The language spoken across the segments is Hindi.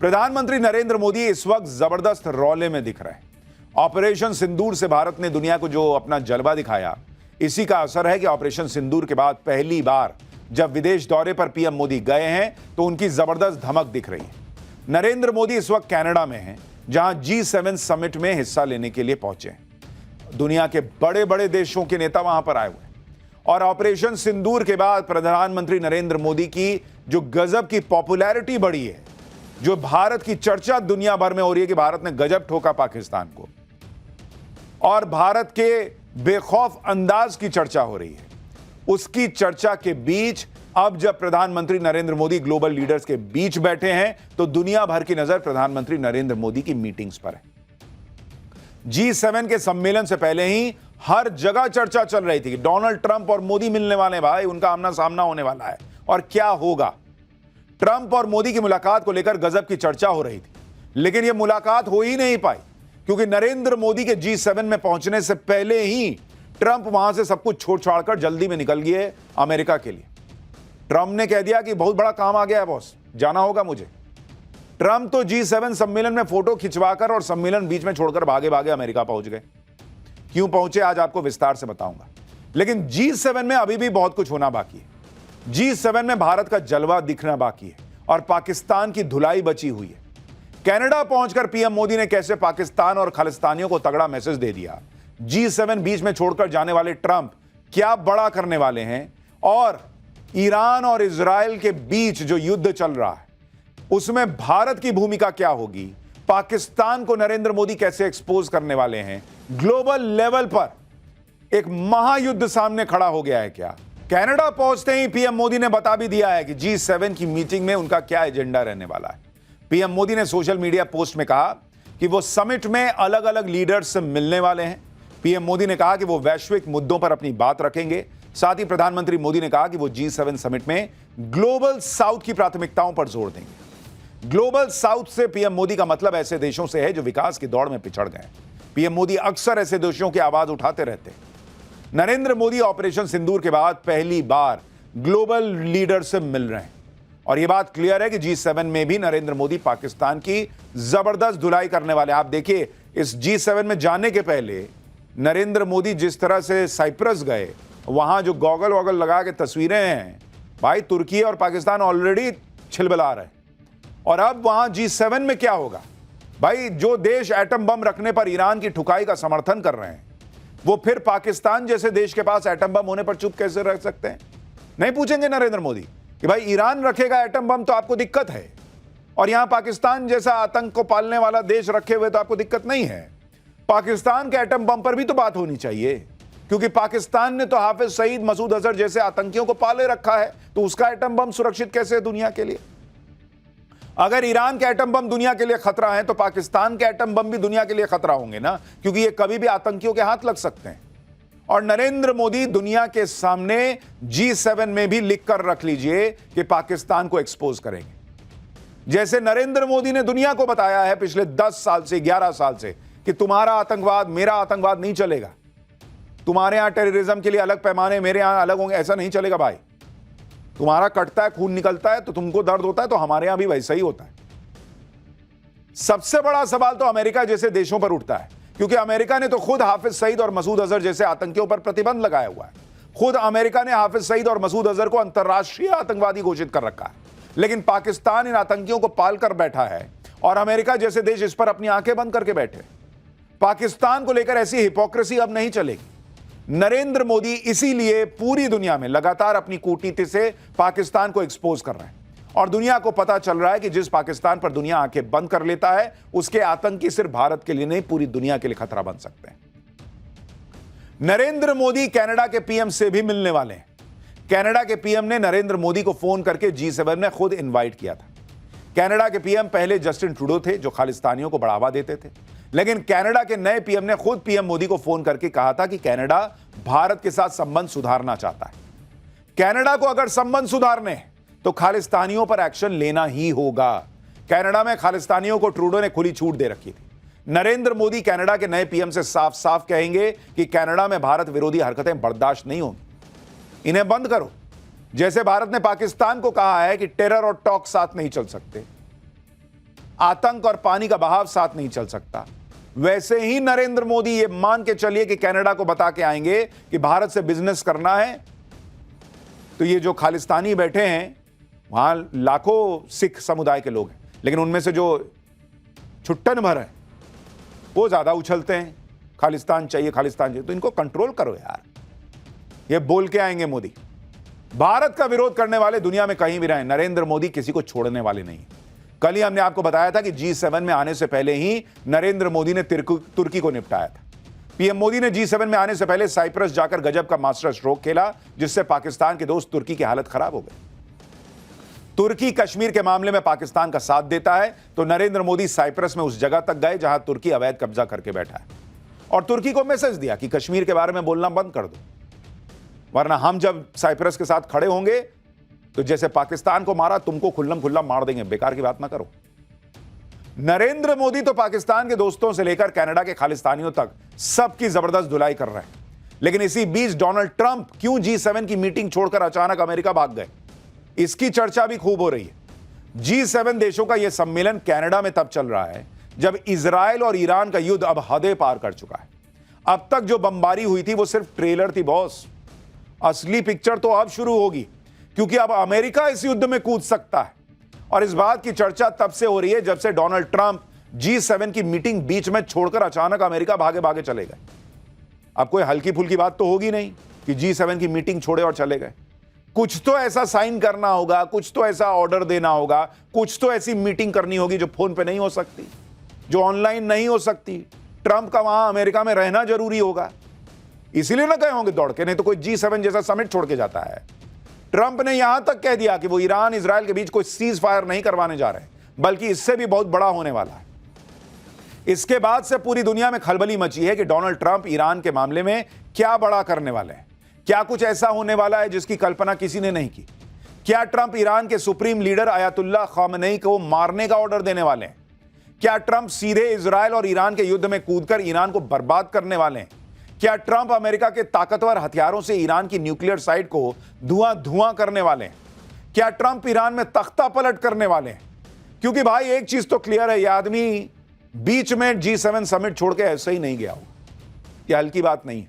प्रधानमंत्री नरेंद्र मोदी इस वक्त जबरदस्त रौले में दिख रहे हैं। ऑपरेशन सिंदूर से भारत ने दुनिया को जो अपना जलवा दिखाया, इसी का असर है कि ऑपरेशन सिंदूर के बाद पहली बार जब विदेश दौरे पर पीएम मोदी गए हैं तो उनकी जबरदस्त धमक दिख रही है। नरेंद्र मोदी इस वक्त कनाडा में हैं, जहां G7 समिट में हिस्सा लेने के लिए पहुंचे हैं। दुनिया के बड़े बड़े देशों के नेता वहां पर आए हुए हैं और ऑपरेशन सिंदूर के बाद प्रधानमंत्री नरेंद्र मोदी की जो गजब की पॉपुलैरिटी बढ़ी है, जो भारत की चर्चा दुनिया भर में हो रही है कि भारत ने गजब ठोका पाकिस्तान को, और भारत के बेखौफ अंदाज की चर्चा हो रही है, उसकी चर्चा के बीच अब जब प्रधानमंत्री नरेंद्र मोदी ग्लोबल लीडर्स के बीच बैठे हैं तो दुनिया भर की नजर प्रधानमंत्री नरेंद्र मोदी की मीटिंग्स पर है। G7 के सम्मेलन से पहले ही हर जगह चर्चा चल रही थी कि डोनाल्ड ट्रंप और मोदी मिलने वाले, भाई उनका आमना सामना होने वाला है और क्या होगा। ट्रंप और मोदी की मुलाकात को लेकर गजब की चर्चा हो रही थी, लेकिन यह मुलाकात हो ही नहीं पाई क्योंकि नरेंद्र मोदी के G7 में पहुंचने से पहले ही ट्रंप वहां से सब कुछ छोड़ छाड़कर जल्दी में निकल गए अमेरिका के लिए। ट्रंप ने कह दिया कि बहुत बड़ा काम आ गया है बॉस, जाना होगा मुझे। ट्रंप तो G7 सम्मेलन में फोटो खिंचवाकर और सम्मेलन बीच में छोड़कर भागे भागे अमेरिका पहुंच गए। क्यों पहुंचे आज आपको विस्तार से बताऊंगा, लेकिन G7 में अभी भी बहुत कुछ होना बाकी है। G7 में भारत का जलवा दिखना बाकी है और पाकिस्तान की धुलाई बची हुई है। कनाडा पहुंचकर पीएम मोदी ने कैसे पाकिस्तान और खालिस्तानियों को तगड़ा मैसेज दे दिया। G7 बीच में छोड़कर जाने वाले ट्रंप क्या बड़ा करने वाले हैं, और ईरान और इजराइल के बीच जो युद्ध चल रहा है उसमें भारत की भूमिका क्या होगी, पाकिस्तान को नरेंद्र मोदी कैसे एक्सपोज करने वाले हैं, ग्लोबल लेवल पर एक महायुद्ध सामने खड़ा हो गया है क्या। कनाडा पहुंचते ही पीएम मोदी ने बता भी दिया है कि G7 की मीटिंग में उनका क्या एजेंडा रहने वाला है। पीएम मोदी ने सोशल मीडिया पोस्ट में कहा कि वो समिट में अलग अलग लीडर्स से मिलने वाले हैं। पीएम मोदी ने कहा कि वो वैश्विक मुद्दों पर अपनी बात रखेंगे। साथ ही प्रधानमंत्री मोदी ने कहा कि वो G7 समिट में ग्लोबल साउथ की प्राथमिकताओं पर जोर देंगे। ग्लोबल साउथ से पीएम मोदी का मतलब ऐसे देशों से है जो विकास की दौड़ में पिछड़ गए। पीएम मोदी अक्सर ऐसे देशों की आवाज उठाते रहते हैं। नरेंद्र मोदी ऑपरेशन सिंदूर के बाद पहली बार ग्लोबल लीडर से मिल रहे हैं और यह बात क्लियर है कि G7 में भी नरेंद्र मोदी पाकिस्तान की जबरदस्त धुलाई करने वाले। आप देखिए, इस G7 में जाने के पहले नरेंद्र मोदी जिस तरह से साइप्रस गए, वहां जो गॉगल वॉगल लगा के तस्वीरें हैं, भाई तुर्की और पाकिस्तान ऑलरेडी छिलबिला रहे हैं। और अब वहां G7 में क्या होगा, भाई जो देश एटम बम रखने पर ईरान की ठुकाई का समर्थन कर रहे हैं, वो फिर पाकिस्तान जैसे देश के पास एटम बम होने पर चुप कैसे रह सकते हैं। नहीं पूछेंगे नरेंद्र मोदी कि भाई ईरान रखेगा एटम बम तो आपको दिक्कत है, और यहां पाकिस्तान जैसा आतंक को पालने वाला देश रखे हुए तो आपको दिक्कत नहीं है। पाकिस्तान के एटम बम पर भी तो बात होनी चाहिए, क्योंकि पाकिस्तान ने तो हाफिज सईद, मसूद अजहर जैसे आतंकियों को पाले रखा है, तो उसका एटम बम सुरक्षित कैसे है दुनिया के लिए। अगर ईरान के एटम बम दुनिया के लिए खतरा है तो पाकिस्तान के एटम बम भी दुनिया के लिए खतरा होंगे ना, क्योंकि ये कभी भी आतंकियों के हाथ लग सकते हैं। और नरेंद्र मोदी दुनिया के सामने G7 में भी लिख कर रख लीजिए कि पाकिस्तान को एक्सपोज करेंगे। जैसे नरेंद्र मोदी ने दुनिया को बताया है पिछले 10 साल से, 11 साल से, कि तुम्हारा आतंकवाद मेरा आतंकवाद नहीं चलेगा, तुम्हारे यहां टेररिज्म के लिए अलग पैमाने, मेरे यहां अलग होंगे, ऐसा नहीं चलेगा भाई। तुम्हारा कटता है, खून निकलता है तो तुमको दर्द होता है, तो हमारे यहां भी वैसा ही होता है। सबसे बड़ा सवाल तो अमेरिका जैसे देशों पर उठता है, क्योंकि अमेरिका ने तो खुद हाफिज सईद और मसूद अजहर जैसे आतंकियों पर प्रतिबंध लगाया हुआ है। खुद अमेरिका ने हाफिज सईद और मसूद अजहर को अंतर्राष्ट्रीय आतंकवादी घोषित कर रखा है, लेकिन पाकिस्तान इन आतंकियों को पालकर बैठा है और अमेरिका जैसे देश इस पर अपनी आंखें बंद करके बैठे। पाकिस्तान को लेकर ऐसी हिपोक्रेसी अब नहीं चलेगी। नरेंद्र मोदी इसीलिए पूरी दुनिया में लगातार अपनी कूटनीति से पाकिस्तान को एक्सपोज कर रहे हैं और दुनिया को पता चल रहा है कि जिस पाकिस्तान पर दुनिया आंखें बंद कर लेता है, उसके आतंकी सिर्फ भारत के लिए नहीं, पूरी दुनिया के लिए खतरा बन सकते हैं। नरेंद्र मोदी कनाडा के पीएम से भी मिलने वाले हैं। कनाडा के पीएम ने नरेंद्र मोदी को फोन करके G7 में खुद इनवाइट किया था। कनाडा के पीएम पहले जस्टिन ट्रूडो थे, जो खालिस्तानियों को बढ़ावा देते थे, लेकिन कनाडा के नए पीएम ने खुद पीएम मोदी को फोन करके कहा था कि कनाडा भारत के साथ संबंध सुधारना चाहता है। कनाडा को अगर संबंध सुधारने हैं तो खालिस्तानियों पर एक्शन लेना ही होगा। कनाडा में खालिस्तानियों को ट्रूडो ने खुली छूट दे रखी थी। नरेंद्र मोदी कनाडा के नए पीएम से साफ साफ कहेंगे कि कनाडा में भारत विरोधी हरकतें बर्दाश्त नहीं होंगी, इन्हें बंद करो। जैसे भारत ने पाकिस्तान को कहा है कि टेरर और टॉक साथ नहीं चल सकते, आतंक और पानी का बहाव साथ नहीं चल सकता। वैसे ही नरेंद्र मोदी ये मान के चलिए कि कनाडा को बता के आएंगे कि भारत से बिजनेस करना है, तो ये जो खालिस्तानी बैठे हैं वहां लाखों सिख समुदाय के लोग हैं, लेकिन उनमें से जो छुट्टन भर है वो ज्यादा उछलते हैं खालिस्तान चाहिए, खालिस्तान चाहिए। तो इनको कंट्रोल करो यार। ये बोल के आएंगे मोदी। भारत का विरोध करने वाले दुनिया में कहीं भी रहे, नरेंद्र मोदी किसी को छोड़ने वाले नहीं। कल ही हमने आपको बताया था कि G7 में आने से पहले ही नरेंद्र मोदी ने तुर्की को निपटाया था। पीएम मोदी ने G7 में आने से पहले साइप्रस जाकर गजब का मास्टर स्ट्रोक खेला, जिससे पाकिस्तान के दोस्त तुर्की की हालत खराब हो गई। तुर्की कश्मीर के मामले में पाकिस्तान का साथ देता है, तो नरेंद्र मोदी साइप्रस में उस जगह तक गए जहां तुर्की अवैध कब्जा करके बैठा है और तुर्की को मैसेज दिया कि कश्मीर के बारे में बोलना बंद कर दो, वरना हम जब साइप्रस के साथ खड़े होंगे तो जैसे पाकिस्तान को मारा तुमको खुल्लम खुल्ला मार देंगे। बेकार की बात ना करो। नरेंद्र मोदी तो पाकिस्तान के दोस्तों से लेकर कनाडा के खालिस्तानियों तक सबकी जबरदस्त धुलाई कर रहे हैं, लेकिन इसी बीच डोनाल्ड ट्रंप क्यों G7 की मीटिंग छोड़कर अचानक अमेरिका भाग गए, इसकी चर्चा भी खूब हो रही है। G7 देशों का यह सम्मेलन कनाडा में तब चल रहा है जब इजराइल और ईरान का युद्ध अब हदें पार कर चुका है। अब तक जो बमबारी हुई थी वो सिर्फ ट्रेलर थी बॉस, असली पिक्चर तो अब शुरू होगी, क्योंकि अब अमेरिका इस युद्ध में कूद सकता है। और इस बात की चर्चा तब से हो रही है जब से डोनाल्ड ट्रंप G7 की मीटिंग बीच में छोड़कर अचानक अमेरिका भागे भागे चले गए। अब कोई हल्की फुल्की बात तो होगी नहीं कि G7 की मीटिंग छोड़े और चले गए। कुछ तो ऐसा साइन करना होगा, कुछ तो ऐसा ऑर्डर देना होगा, कुछ तो ऐसी मीटिंग करनी होगी जो फोन पे नहीं हो सकती, जो ऑनलाइन नहीं हो सकती। ट्रंप का वहां अमेरिका में रहना जरूरी होगा, इसीलिए ना गए होंगे दौड़ के, नहीं तो कोई G7 जैसा समिट छोड़ के जाता है। ट्रंप ने यहां तक कह दिया कि वो ईरान इजराइल के बीच कोई सीज फायर नहीं करवाने जा रहे, बल्कि इससे भी बहुत बड़ा होने वाला है। इसके बाद से पूरी दुनिया में खलबली मची है कि डोनाल्ड ट्रंप ईरान के मामले में क्या बड़ा करने वाले हैं। क्या कुछ ऐसा होने वाला है जिसकी कल्पना किसी ने नहीं की? क्या ट्रंप ईरान के सुप्रीम लीडर अयातुल्लाह खामेनी को मारने का ऑर्डर देने वाले हैं? क्या ट्रंप सीधे इजराइल और ईरान के युद्ध में कूदकर ईरान को बर्बाद करने वाले हैं? क्या ट्रंप अमेरिका के ताकतवर हथियारों से ईरान की न्यूक्लियर साइट को धुआं धुआं करने वाले हैं? क्या ट्रंप ईरान में तख्ता पलट करने वाले हैं? क्योंकि भाई एक चीज तो क्लियर है, यह आदमी बीच में G7 समिट छोड़ के ऐसे ही नहीं गया होगा। यह हल्की बात नहीं है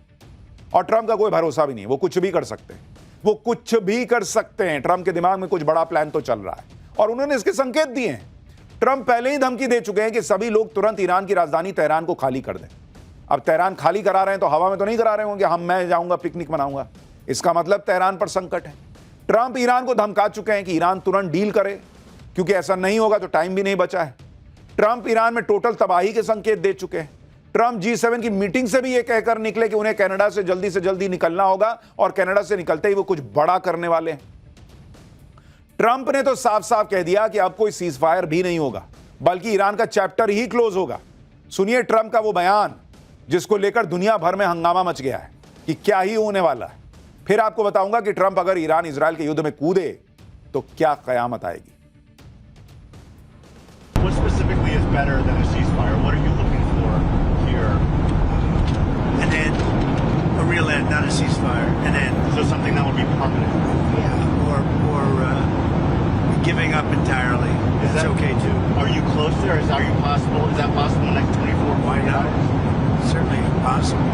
और ट्रंप का कोई भरोसा भी नहीं, वो कुछ भी कर सकते हैं, वो कुछ भी कर सकते हैं। ट्रंप के दिमाग में कुछ बड़ा प्लान तो चल रहा है और उन्होंने इसके संकेत दिए हैं। ट्रंप पहले ही धमकी दे चुके हैं कि सभी लोग तुरंत ईरान की राजधानी तेहरान को खाली कर दें। अब तेहरान खाली करा रहे हैं तो हवा में तो नहीं करा रहे होंगे, मैं जाऊंगा पिकनिक मनाऊंगा, इसका मतलब तेहरान पर संकट है। ट्रंप ईरान को धमका चुके हैं कि ईरान तुरंत डील करे, क्योंकि ऐसा नहीं होगा तो टाइम भी नहीं बचा है। ट्रंप ईरान में टोटल तबाही के संकेत दे चुके हैं। ट्रंप G7 की मीटिंग से भी यह कहकर निकले कि उन्हें कनाडा से जल्दी निकलना होगा और कनाडा से निकलते ही वो कुछ बड़ा करने वाले हैं। ट्रंप ने तो साफ साफ कह दिया कि अब कोई सीज फायर भी नहीं होगा, बल्कि ईरान का चैप्टर ही क्लोज होगा। सुनिए ट्रंप का वो बयान जिसको लेकर दुनिया भर में हंगामा मच गया है कि क्या ही होने वाला है। फिर आपको बताऊंगा कि ट्रंप अगर ईरान इजराइल के युद्ध में कूदे तो क्या कयामत आएगी। What specifically is better than a ceasefire? What are you looking for here? An end, a real end, not a ceasefire. An end. So something that would be permanent. Yeah, or giving up entirely. Is That's that okay too. Are you close there? Is that possible in the next 24 Why not? hours? Certainly possible.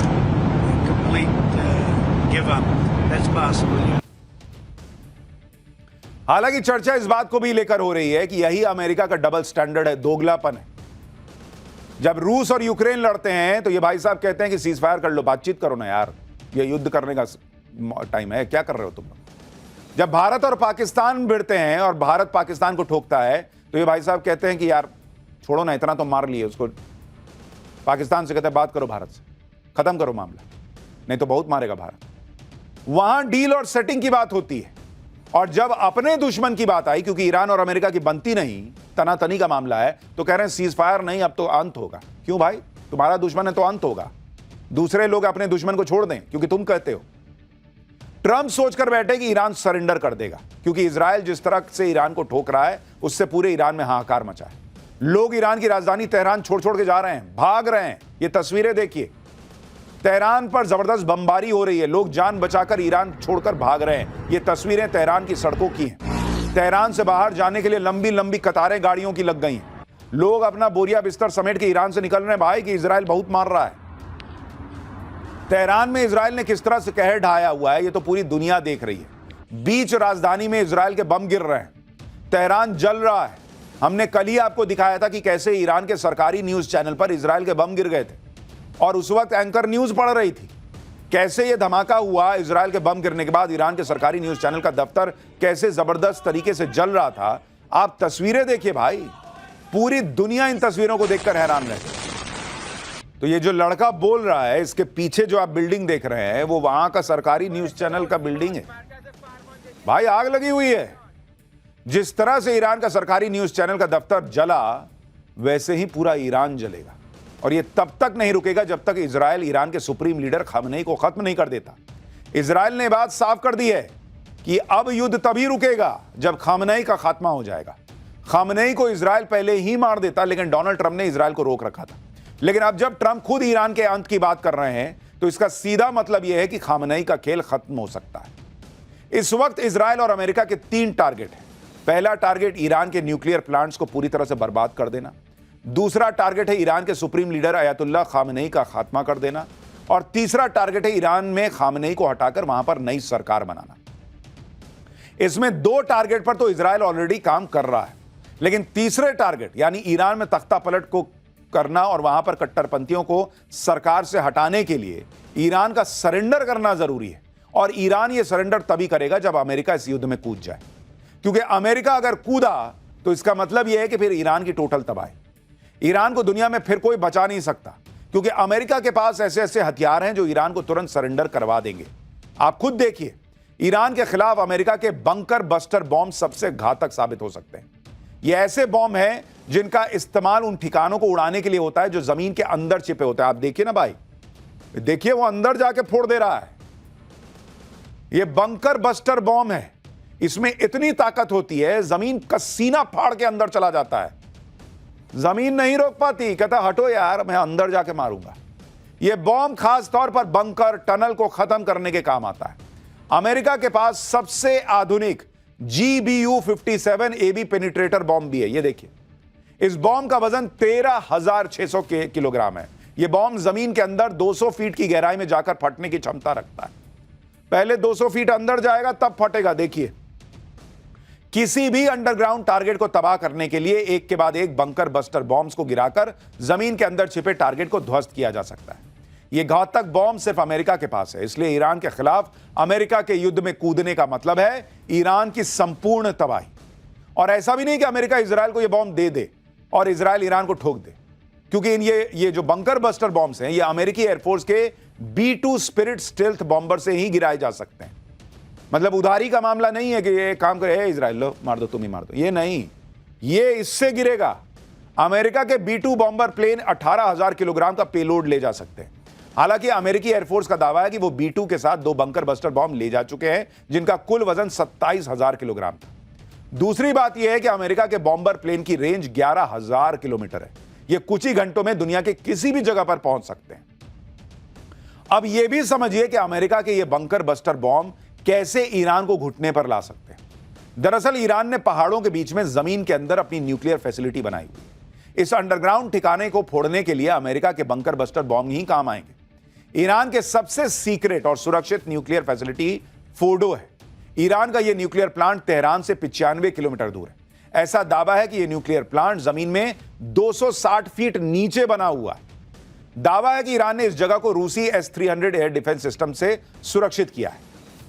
Complete give up. That's possible. Yeah. हालांकि चर्चा इस बात को भी लेकर हो रही है कि यही अमेरिका का डबल स्टैंडर्ड है, दोगलापन है। जब रूस और यूक्रेन लड़ते हैं तो ये भाई साहब कहते हैं कि सीज फायर कर लो, बातचीत करो ना यार, ये युद्ध करने का टाइम है, क्या कर रहे हो तुम लोग। जब भारत और पाकिस्तान भिड़ते हैं और भारत पाकिस्तान को ठोकता है तो ये भाई साहब कहते हैं कि यार छोड़ो ना, इतना तो मार लिए उसको। पाकिस्तान से कहते हैं बात करो भारत से, खत्म करो मामला, नहीं तो बहुत मारेगा भारत। वहां डील और सेटिंग की बात होती है। और जब अपने दुश्मन की बात आई, क्योंकि ईरान और अमेरिका की बनती नहीं, तनातनी का मामला है, तो कह रहे हैं सीज फायर नहीं, अब तो अंत होगा। क्यों भाई, तुम्हारा दुश्मन है तो अंत होगा। दूसरे लोग अपने दुश्मन को छोड़ दें क्योंकि तुम कहते हो। ट्रंप सोचकर बैठे कि ईरान सरेंडर कर देगा, क्योंकि इजराइल जिस तरह से ईरान को ठोक रहा है उससे पूरे ईरान में हाहाकार मचा है। लोग ईरान की राजधानी तेहरान छोड़ छोड़ के जा रहे हैं, भाग रहे हैं। ये तस्वीरें देखिए, तेहरान पर जबरदस्त बमबारी हो रही है, लोग जान बचाकर ईरान छोड़कर भाग रहे हैं। ये तस्वीरें तेहरान की सड़कों की हैं। तेहरान से बाहर जाने के लिए लंबी लंबी कतारें गाड़ियों की लग गई हैं। लोग अपना बोरिया बिस्तर समेट के ईरान से निकल रहे हैं भाई कि इजराइल बहुत मार रहा है। तेहरान में इजराइल ने किस तरह से कहर ढाया हुआ है ये तो पूरी दुनिया देख रही है। बीच राजधानी में इजराइल के बम गिर रहे हैं, तेहरान जल रहा है। हमने कल ही आपको दिखाया था कि कैसे ईरान के सरकारी न्यूज चैनल पर इजराइल के बम गिर गए थे और उस वक्त एंकर न्यूज पढ़ रही थी। कैसे ये धमाका हुआ, इजराइल के बम गिरने के बाद ईरान के सरकारी न्यूज चैनल का दफ्तर कैसे जबरदस्त तरीके से जल रहा था। आप तस्वीरें देखिए भाई, पूरी दुनिया इन तस्वीरों को देखकर हैरान रहे। तो ये जो लड़का बोल रहा है, इसके पीछे जो आप बिल्डिंग देख रहे हैं वो वहां का सरकारी न्यूज चैनल का बिल्डिंग है भाई। आग लगी हुई है। जिस तरह से ईरान का सरकारी न्यूज चैनल का दफ्तर जला वैसे ही पूरा ईरान जलेगा और ये तब तक नहीं रुकेगा जब तक इजराइल ईरान के सुप्रीम लीडर खामनेई को खत्म नहीं कर देता। इजराइल ने बात साफ कर दी है कि अब युद्ध तभी रुकेगा जब खामनेई का खात्मा हो जाएगा। खामनेई को इजराइल पहले ही मार देता, लेकिन डोनाल्ड ट्रंप ने इजराइल को रोक रखा था। लेकिन अब जब ट्रंप खुद ईरान के अंत की बात कर रहे हैं तो इसका सीधा मतलब यह है कि खामनेई का खेल खत्म हो सकता है। इस वक्त इजराइल और अमेरिका के 3 टारगेट हैं। पहला टारगेट ईरान के न्यूक्लियर प्लांट्स को पूरी तरह से बर्बाद कर देना, दूसरा टारगेट है ईरान के सुप्रीम लीडर अयातुल्लाह खामनेई का खात्मा कर देना और तीसरा टारगेट है ईरान में खामनेई को हटाकर वहां पर नई सरकार बनाना। इसमें 2 टारगेट पर तो इजराइल ऑलरेडी काम कर रहा है, लेकिन तीसरे टारगेट यानी ईरान में तख्ता पलट को करना और वहां पर कट्टरपंथियों को सरकार से हटाने के लिए ईरान का सरेंडर करना जरूरी है। और ईरान ये सरेंडर तभी करेगा जब अमेरिका इस युद्ध में कूद जाए, क्योंकि अमेरिका अगर कूदा तो इसका मतलब यह है कि फिर ईरान की टोटल तबाही। ईरान को दुनिया में फिर कोई बचा नहीं सकता, क्योंकि अमेरिका के पास ऐसे ऐसे हथियार हैं जो ईरान को तुरंत सरेंडर करवा देंगे। आप खुद देखिए, ईरान के खिलाफ अमेरिका के बंकर बस्टर बॉम्ब सबसे घातक साबित हो सकते हैं। ये ऐसे बॉम्ब हैं जिनका इस्तेमाल उन ठिकानों को उड़ाने के लिए होता है जो जमीन के अंदर छिपे होते हैं। आप देखिए ना भाई, देखिए वो अंदर जाके फोड़ दे रहा है। ये बंकर बस्टर बॉम्ब है, इसमें इतनी ताकत होती है जमीन का सीना फाड़ के अंदर चला जाता है, जमीन नहीं रोक पाती, कहता हटो यार मैं अंदर जाके मारूंगा। यह बॉम्ब खास तौर पर बंकर टनल को खत्म करने के काम आता है। अमेरिका के पास सबसे आधुनिक GBU-57 AB पेनिट्रेटर बॉम्ब भी है। यह देखिए, इस बॉम्ब का वजन 13,600 किलोग्राम है। यह बॉम्ब जमीन के अंदर 200 फीट की गहराई में जाकर फटने की क्षमता रखता है। पहले 200 फीट अंदर जाएगा तब फटेगा। देखिए, किसी भी अंडरग्राउंड टारगेट को तबाह करने के लिए एक के बाद एक बंकर बस्टर बॉम्ब्स को गिराकर जमीन के अंदर छिपे टारगेट को ध्वस्त किया जा सकता है। यह घातक बॉम्ब सिर्फ अमेरिका के पास है, इसलिए ईरान के खिलाफ अमेरिका के युद्ध में कूदने का मतलब है ईरान की संपूर्ण तबाही। और ऐसा भी नहीं कि अमेरिका इजराइल को यह बॉम्ब दे दे और इजराइल ईरान को ठोक दे, क्योंकि ये जो बंकर बस्टर बॉम्ब्स हैं ये अमेरिकी एयरफोर्स के B-2 स्पिरिट स्टेल्थ बॉम्बर से ही गिराए जा सकते हैं। मतलब उधारी का मामला नहीं है कि ये काम करे इजराइल, लो मार दो, तुम ही मार दो, ये नहीं, ये इससे गिरेगा। अमेरिका के B-2 बॉम्बर प्लेन 18,000 किलोग्राम का पेलोड ले जा सकते हैं। हालांकि अमेरिकी एयरफोर्स का दावा है कि वो B-2 के साथ 2 बंकर बस्टर बॉम्ब ले जा चुके हैं जिनका कुल वजन 27,000 किलोग्राम था। दूसरी बात यह है कि अमेरिका के बॉम्बर प्लेन की रेंज 11,000 किलोमीटर है। ये कुछ ही घंटों में दुनिया के किसी भी जगह पर पहुंच सकते हैं। अब यह भी समझिए कि अमेरिका के ये बंकर बस्टर बॉम्ब कैसे ईरान को घुटने पर ला सकते हैं। दरअसल ईरान ने पहाड़ों के बीच में जमीन के अंदर अपनी न्यूक्लियर फैसिलिटी बनाई हुई। इस अंडरग्राउंड ठिकाने को फोड़ने के लिए अमेरिका के बंकर बस्टर बॉम्ब ही काम आएंगे। ईरान के सबसे सीक्रेट और सुरक्षित न्यूक्लियर फैसिलिटी फोर्डो है। ईरान का यह न्यूक्लियर प्लांट तेहरान से 95 किलोमीटर दूर है। ऐसा दावा है कि यह न्यूक्लियर प्लांट जमीन में 260 फीट नीचे बना हुआ है। दावा है कि ईरान ने इस जगह को रूसी S-300 एयर डिफेंस सिस्टम से सुरक्षित किया है।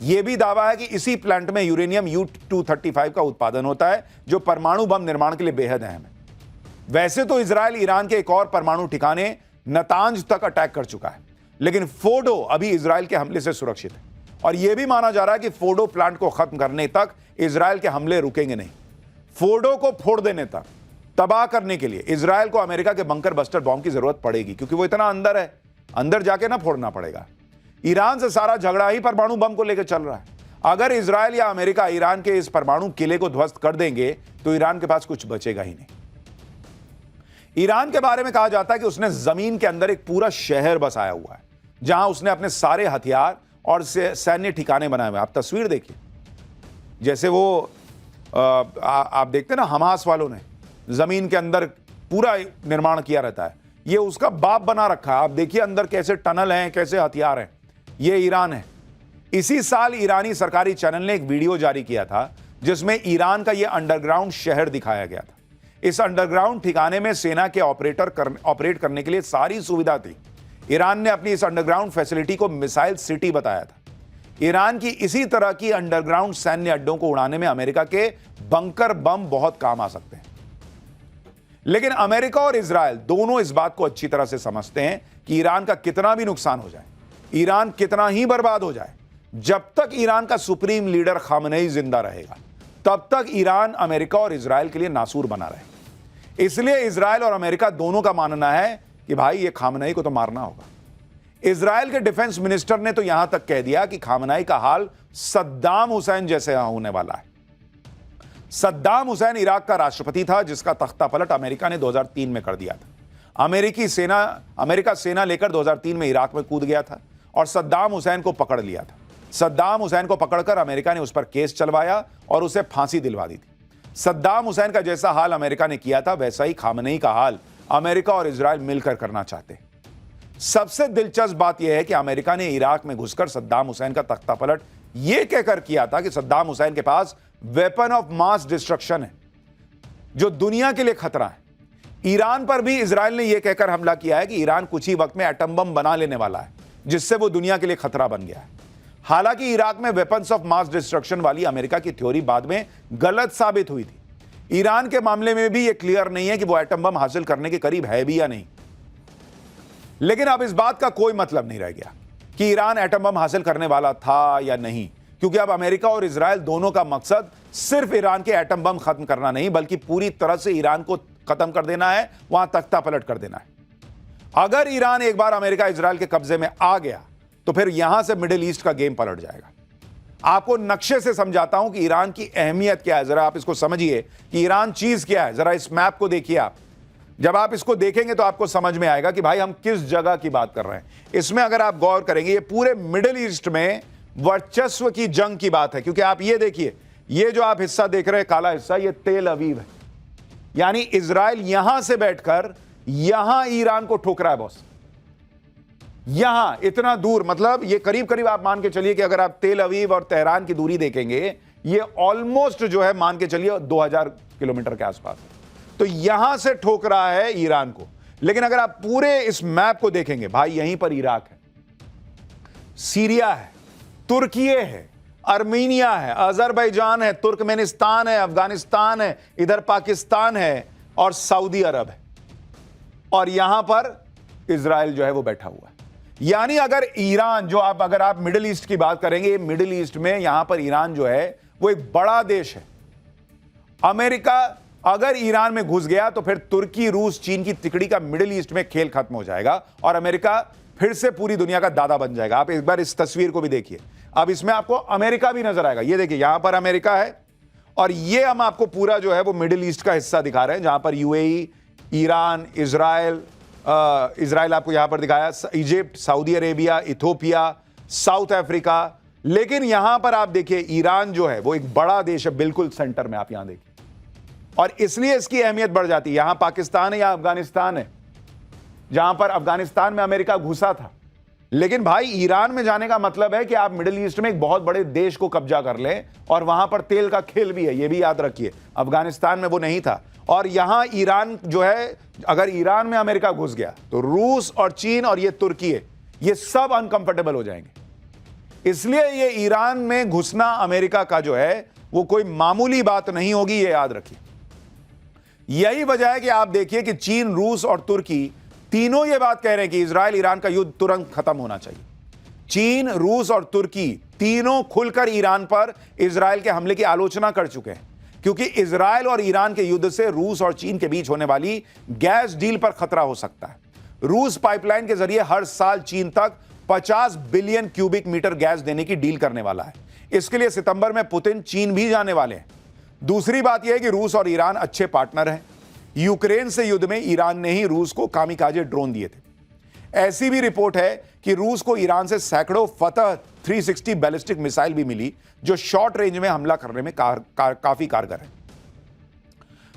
यह भी दावा है कि इसी प्लांट में यूरेनियम U-235 का उत्पादन होता है, जो परमाणु बम निर्माण के लिए बेहद अहम है। वैसे तो इजराइल ईरान के एक और परमाणु ठिकाने नतांज तक अटैक कर चुका है, लेकिन फोर्डो अभी इजराइल के हमले से सुरक्षित है। और यह भी माना जा रहा है कि फोर्डो प्लांट को खत्म करने तक इजराइल के हमले रुकेंगे नहीं। फोर्डो को फोड़ देने तक, तबाह करने के लिए इजराइल को अमेरिका के बंकर बस्टर बॉम्ब की जरूरत पड़ेगी, क्योंकि वो इतना अंदर है, अंदर जाके ना फोड़ना पड़ेगा। ईरान से सारा झगड़ा ही परमाणु बम को लेकर चल रहा है। अगर इजराइल या अमेरिका ईरान के इस परमाणु किले को ध्वस्त कर देंगे तो ईरान के पास कुछ बचेगा ही नहीं। ईरान के बारे में कहा जाता है कि उसने जमीन के अंदर एक पूरा शहर बसाया हुआ है, जहां उसने अपने सारे हथियार और सैन्य ठिकाने बनाए हुए। आप तस्वीर देखिए, जैसे वो आप देखते ना, हमास वालों ने जमीन के अंदर पूरा निर्माण किया रहता है, ये उसका बाप बना रखा है। आप देखिए अंदर कैसे टनल हैं, कैसे हथियार हैं। ये ईरान है। इसी साल ईरानी सरकारी चैनल ने एक वीडियो जारी किया था जिसमें ईरान का यह अंडरग्राउंड शहर दिखाया गया था। इस अंडरग्राउंड ठिकाने में सेना के ऑपरेट करने के लिए सारी सुविधा थी। ईरान ने अपनी इस अंडरग्राउंड फैसिलिटी को मिसाइल सिटी बताया था। ईरान की इसी तरह की अंडरग्राउंड सैन्य अड्डों को उड़ाने में अमेरिका के बंकर बम बहुत काम आ सकते हैं। लेकिन अमेरिका और इजराइल दोनों इस बात को अच्छी तरह से समझते हैं कि ईरान का कितना भी नुकसान हो जाए, ईरान कितना ही बर्बाद हो जाए, जब तक ईरान का सुप्रीम लीडर खामनेई जिंदा रहेगा तब तक ईरान अमेरिका और इजराइल के लिए नासूर बना रहेगा। इसलिए इजराइल और अमेरिका दोनों का मानना है कि भाई ये खामनेई को तो मारना होगा। इजराइल के डिफेंस मिनिस्टर ने तो यहां तक कह दिया कि खामनेई का हाल सद्दाम हुसैन जैसे होने वाला है। सद्दाम हुसैन इराक का राष्ट्रपति था जिसका तख्ता पलट अमेरिका ने 2003 में कर दिया था। अमेरिका सेना लेकर 2003 में इराक में कूद गया था और सद्दाम हुसैन को पकड़ लिया था। सद्दाम हुसैन को पकड़कर अमेरिका ने उस पर केस चलवाया और उसे फांसी दिलवा दी थी। सद्दाम हुसैन का जैसा हाल अमेरिका ने किया था वैसा ही खामनेई का हाल अमेरिका और इजराइल मिलकर करना चाहते हैं। सबसे दिलचस्प बात यह है कि अमेरिका ने इराक में घुसकर सद्दाम हुसैन का तख्ता पलट यह कहकर किया था कि सद्दाम हुसैन के पास वेपन ऑफ मास डिस्ट्रक्शन है जो दुनिया के लिए खतरा है। ईरान पर भी इजराइल ने यह कहकर हमला किया है कि ईरान कुछ ही वक्त में एटम बम बना लेने वाला है जिससे वो दुनिया के लिए खतरा बन गया है। हालांकि इराक में वेपन्स ऑफ मास डिस्ट्रक्शन वाली अमेरिका की थ्योरी बाद में गलत साबित हुई थी। ईरान के मामले में भी यह क्लियर नहीं है कि वो एटम बम हासिल करने के करीब है भी या नहीं। लेकिन अब इस बात का कोई मतलब नहीं रह गया कि ईरान एटम बम हासिल करने वाला था या नहीं, क्योंकि अब अमेरिका और इजराइल दोनों का मकसद सिर्फ ईरान के एटम बम खत्म करना नहीं बल्कि पूरी तरह से ईरान को खत्म कर देना है, वहां तख्ता पलट कर देना है। अगर ईरान एक बार अमेरिका इजराइल के कब्जे में आ गया तो फिर यहां से मिडिल ईस्ट का गेम पलट जाएगा। आपको नक्शे से समझाता हूं कि ईरान की अहमियत क्या है। जरा आप इसको समझिए कि ईरान चीज क्या है। जरा इस मैप को देखिए आप। जब आप इसको देखेंगे तो आपको समझ में आएगा कि भाई हम किस जगह की बात कर रहे हैं। इसमें अगर आप गौर करेंगे ये पूरे मिडिल ईस्ट में वर्चस्व की जंग की बात है, क्योंकि आप ये देखिए, ये जो आप हिस्सा देख रहे हैं काला हिस्सा, ये तेल अवीव है। यानी इजराइल यहां से बैठकर यहां ईरान को ठोक रहा है बॉस। यहां इतना दूर, मतलब ये करीब करीब आप मान के चलिए कि अगर आप तेल अवीव और तेहरान की दूरी देखेंगे, ये ऑलमोस्ट जो है मान के चलिए 2000 किलोमीटर के आसपास। तो यहां से ठोक रहा है ईरान को। लेकिन अगर आप पूरे इस मैप को देखेंगे, भाई यहीं पर इराक है, सीरिया है, तुर्की है, अर्मीनिया है, अजरबैजान है, तुर्कमेनिस्तान है, अफगानिस्तान है, इधर पाकिस्तान है और सऊदी अरब है, और यहां पर इजराइल जो है वो बैठा हुआ है। यानी अगर ईरान, जो अगर आप मिडिल ईस्ट की बात करेंगे, मिडिल ईस्ट में यहां पर ईरान जो है वो एक बड़ा देश है। अमेरिका अगर ईरान में घुस गया तो फिर तुर्की, रूस, चीन की तिकड़ी का मिडिल ईस्ट में खेल खत्म हो जाएगा और अमेरिका फिर से पूरी दुनिया का दादा बन जाएगा। आप एक बार इस तस्वीर को भी देखिए। अब इसमें आपको अमेरिका भी नजर आएगा। ये देखिए, यहां पर अमेरिका है और ये हम आपको पूरा जो है वो मिडिल ईस्ट का हिस्सा दिखा रहे हैं, जहां पर यूएई, ईरान, इजराइल आपको यहां पर दिखाया, Egypt, Saudi Arabia, Ethiopia, south Africa. लेकिन यहां पर आप देखिए ईरान जो है वो एक बड़ा देश है, बिल्कुल सेंटर में आप यहां देखिए, और इसलिए इसकी अहमियत बढ़ जाती है। यहां पाकिस्तान है, यहां अफगानिस्तान है, जहां पर अफगानिस्तान में अमेरिका घुसा था। लेकिन भाई ईरान में जाने का मतलब है कि आप मिडिल ईस्ट में एक बहुत बड़े देश को कब्जा कर लें, और वहां पर तेल का खेल भी है, यह भी याद रखिए। अफगानिस्तान में वो नहीं था। और यहां ईरान जो है, अगर ईरान में अमेरिका घुस गया तो रूस और चीन और ये तुर्की है, ये सब अनकंफर्टेबल हो जाएंगे। इसलिए ये ईरान में घुसना अमेरिका का जो है वो कोई मामूली बात नहीं होगी, ये याद रखिए। यही वजह है कि आप देखिए कि चीन, रूस और तुर्की तीनों ये बात कह रहे हैं कि इजराइल ईरान का युद्ध तुरंत खत्म होना चाहिए। चीन, रूस और तुर्की तीनों खुलकर ईरान पर इजराइल के हमले की आलोचना कर चुके हैं, क्योंकि इजराइल और ईरान के युद्ध से रूस और चीन के बीच होने वाली गैस डील पर खतरा हो सकता है। रूस पाइपलाइन के जरिए हर साल चीन तक 50 बिलियन क्यूबिक मीटर गैस देने की डील करने वाला है। इसके लिए सितंबर में पुतिन चीन भी जाने वाले हैं। दूसरी बात यह है कि रूस और ईरान अच्छे पार्टनर हैं। यूक्रेन से युद्ध में ईरान ने ही रूस को कामिकाजे ड्रोन दिए थे। ऐसी भी रिपोर्ट है कि रूस को ईरान से सैकड़ों फतह 360 बैलिस्टिक मिसाइल भी मिली, जो शॉर्ट रेंज में हमला करने में काफी कारगर है।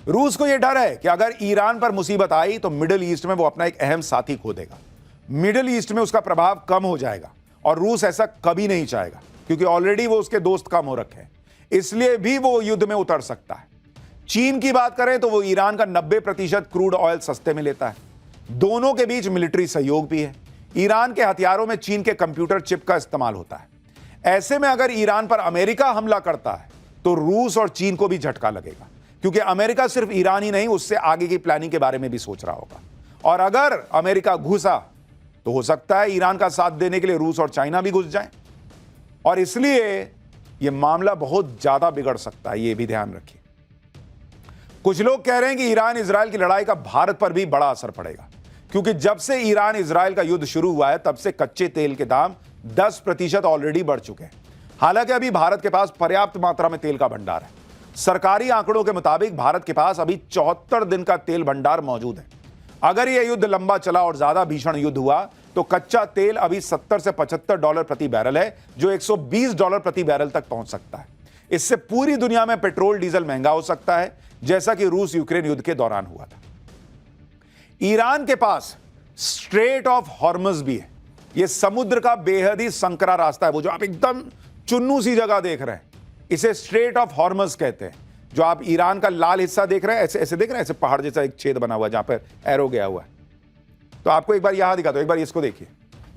रूस को यह डर है कि अगर ईरान पर मुसीबत आई तो मिडिल ईस्ट में वो अपना एक अहम साथी खो देगा, मिडिल ईस्ट में उसका प्रभाव कम हो जाएगा और रूस ऐसा कभी नहीं चाहेगा क्योंकि ऑलरेडी वो उसके दोस्त कम हो रखे हैं, इसलिए भी वो युद्ध में उतर सकता है। चीन की बात करें तो वो ईरान का 90% क्रूड ऑयल सस्ते में लेता है। दोनों के बीच मिलिट्री सहयोग भी है। ईरान के हथियारों में चीन के कंप्यूटर चिप का इस्तेमाल होता है। ऐसे में अगर ईरान पर अमेरिका हमला करता है तो रूस और चीन को भी झटका लगेगा क्योंकि अमेरिका सिर्फ ईरान ही नहीं, उससे आगे की प्लानिंग के बारे में भी सोच रहा होगा। और अगर अमेरिका घुसा तो हो सकता है ईरान का साथ देने के लिए रूस और चाइना भी घुस जाएं और इसलिए यह मामला बहुत ज्यादा बिगड़ सकता है, यह भी ध्यान रखिए। कुछ लोग कह रहे हैं कि ईरान इजराइल की लड़ाई का भारत पर भी बड़ा असर पड़ेगा क्योंकि जब से ईरान इजराइल का युद्ध शुरू हुआ है तब से कच्चे तेल के दाम 10% ऑलरेडी बढ़ चुके हैं। हालांकि अभी भारत के पास पर्याप्त मात्रा में तेल का भंडार है। सरकारी आंकड़ों के मुताबिक भारत के पास अभी 74 दिन का तेल भंडार मौजूद है। अगर यह युद्ध लंबा चला और ज्यादा भीषण युद्ध हुआ तो कच्चा तेल अभी $70 से $75 प्रति बैरल है, जो $120 प्रति बैरल तक पहुंच सकता है। इससे पूरी दुनिया में पेट्रोल डीजल महंगा हो सकता है, जैसा कि रूस यूक्रेन युद्ध के दौरान हुआ था। ईरान के पास स्ट्रेट ऑफ हॉर्मज भी है। यह समुद्र का बेहद ही संकरा रास्ता है, वो जो आप एकदम चुन्नू सी जगह देख रहे हैं, इसे स्ट्रेट ऑफ हॉर्मज कहते हैं। जो आप ईरान का लाल हिस्सा देख रहे हैं, ऐसे ऐसे देख रहे हैं, ऐसे पहाड़ जैसा एक छेद बना हुआ है जहां पर एरो गया हुआ है। तो आपको एक बार यहां दिखाता हूं, एक बार इसको देखिए।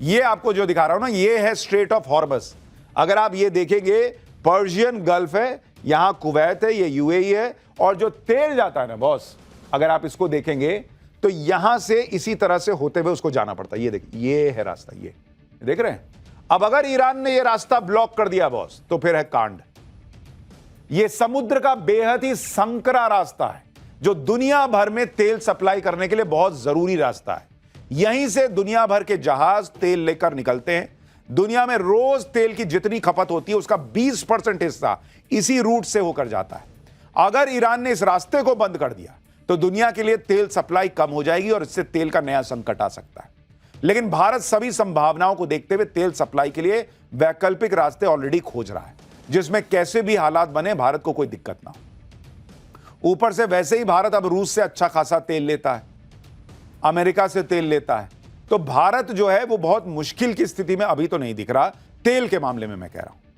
ये आपको जो दिखा रहा हूं ना, ये है स्ट्रेट ऑफ हॉर्मज। अगर आप ये देखेंगे, पर्शियन गल्फ है, यहां कुवैत है, ये यूएई है, और जो तेल जाता है ना बॉस, अगर आप इसको देखेंगे तो यहां से इसी तरह से होते हुए उसको जाना पड़ता है। ये देखिए, ये है रास्ता, ये देख रहे हैं। अब अगर ईरान ने ये रास्ता ब्लॉक कर दिया बॉस, तो फिर है कांड। ये समुद्र का बेहद ही संकरा रास्ता है जो दुनिया भर में तेल सप्लाई करने के लिए बहुत जरूरी रास्ता है। यहीं से दुनिया भर के जहाज तेल लेकर निकलते हैं। दुनिया में रोज तेल की जितनी खपत होती है उसका 20% हिस्सा इसी रूट से होकर जाता है। अगर ईरान ने इस रास्ते को बंद कर दिया तो दुनिया के लिए तेल सप्लाई कम हो जाएगी और इससे तेल का नया संकट आ सकता है। लेकिन भारत सभी संभावनाओं को देखते हुए तेल सप्लाई के लिए वैकल्पिक रास्ते ऑलरेडी खोज रहा है, जिसमें कैसे भी हालात बने भारत को कोई दिक्कत ना हो। ऊपर से वैसे ही भारत अब रूस से अच्छा खासा तेल लेता है, अमेरिका से तेल लेता है, तो भारत जो है वो बहुत मुश्किल की स्थिति में अभी तो नहीं दिख रहा तेल के मामले में, मैं कह रहा हूं।